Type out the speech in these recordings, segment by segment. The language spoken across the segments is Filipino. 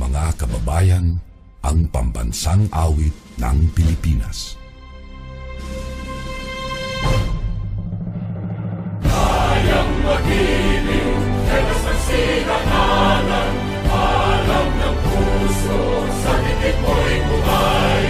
mga kababayan, ang pambansang awit ng Pilipinas. Kayang mag-ibig, tegas ng sinakalan, alam ng puso, sa titik mo'y buhay.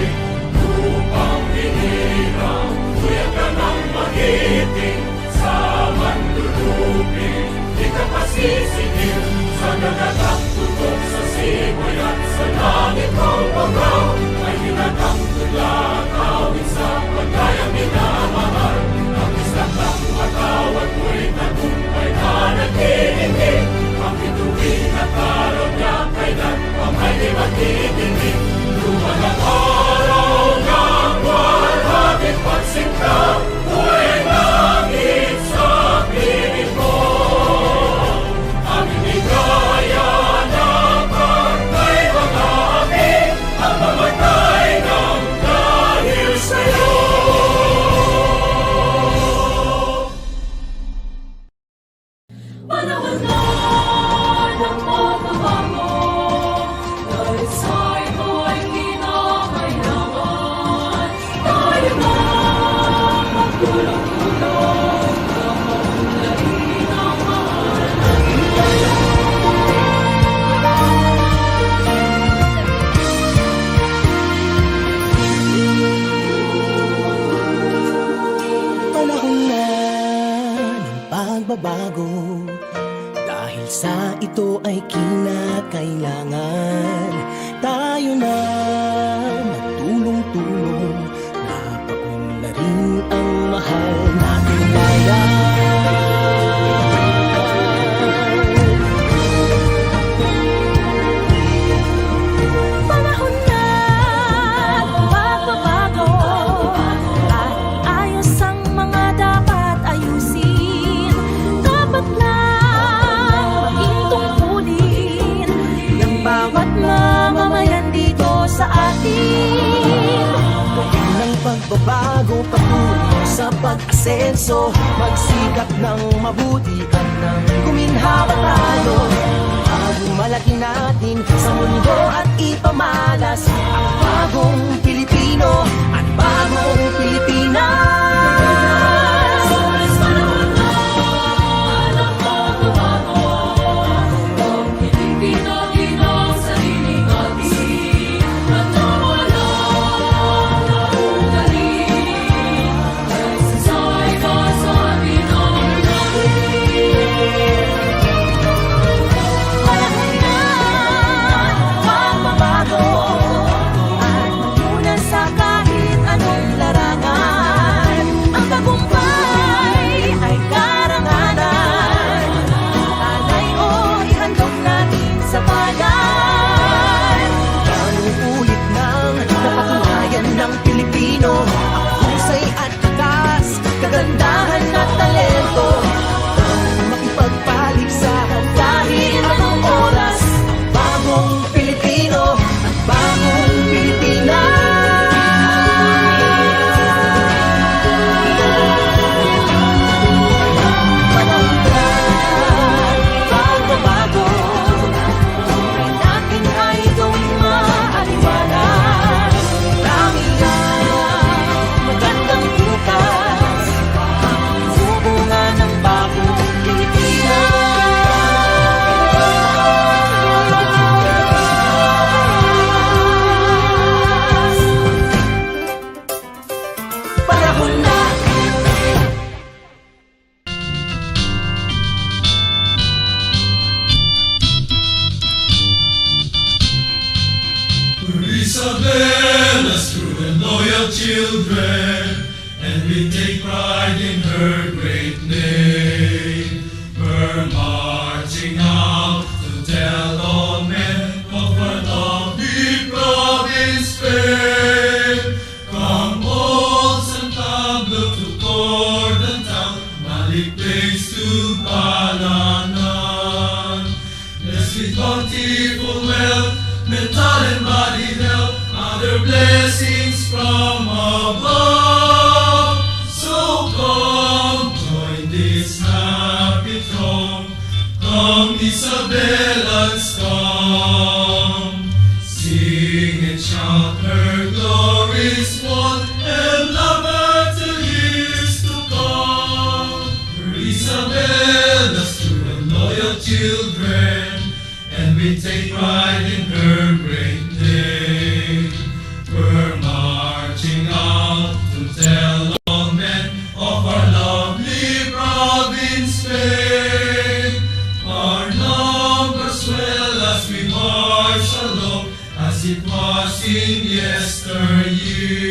Lupang hinirang, tuyag ka ng magiting, sa manlulupin, di ka pasisingil, sa nagatang tutok sa simoy at sa langit ng pagaw, ay hinatang tula, kawin sa pagkayang minamahal, ang isang ng matawad mo'y tagumpay na nagtitindig, ang bituin at araw niya kailan ang may di magtitindig. Luman ang araw ng walhagit pagsinta, buhay langit sa piling mo. Ang inigaya na pagkay mga amin, ang mamatay ng dahil sa'yo. Panahon na ng pagbabago, dahil sa'y mo'y kinakailangan. Tayo na magtulong-tulong, kapaunlarin ang mahal natin kayo. Panahon na ng pagbabago, dahil sa ito ay kinakailangan. Tayo na magtulong-tulong, napaunlarin ang mahal nating bayan. Panahon na ng pagbabago, at ayos ang mga dapat ayusin. Dapat lang maging tungkulin ng bawat mamamayan dito sa atin. Gawin ng pagbabago patungo sa pag-asenso, magsikap ng mabuti at nang guminhawa tayo. Malaki natin sa mundo at ipamalas ang bagong Pilipino at bagong Pilipinas. Panahon na ng pagbabago, ang Pilipino ang sarili natin, at nawala na ugali, dahil sa'y masabi ng natin. Panahon na pagbabago, at magunan sa kahit anong larangan. Ang tagumpay ay karangalan, alay o ihandog natin sa bayan. Kanuulit ng napatunayan ng Pilipino ang husay at takas, kagandahan at talento. Makipagpaligsahan kahit anong oras, bagong Pilipino at bagong Pilipinas. Panahon na pagbabago, tunay natin ay gawing maaliwanag. Marami ang magandang bukas, sumunga ng bagong Pilipinas. Panahon na. Isabella's true and loyal children, and we take pride in her great name. We're marching out to tell all men of our lovely province Spain. From old San Pablo to Cordon Town, Malik Place to Palanan. Blessed with bountiful wealth, mental and body health, other blessings from above. So come, join this happy throng. Come, Isabella's come. take pride in her great name. We're marching out to tell all men of our lovely province Spain. Our numbers swell as we march along, as it was in yesteryears.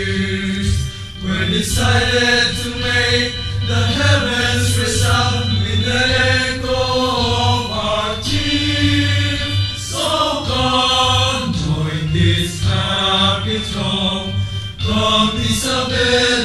We're decided to make the heavens resound with the echo of our cheer. So come, join this happy throng from Isabel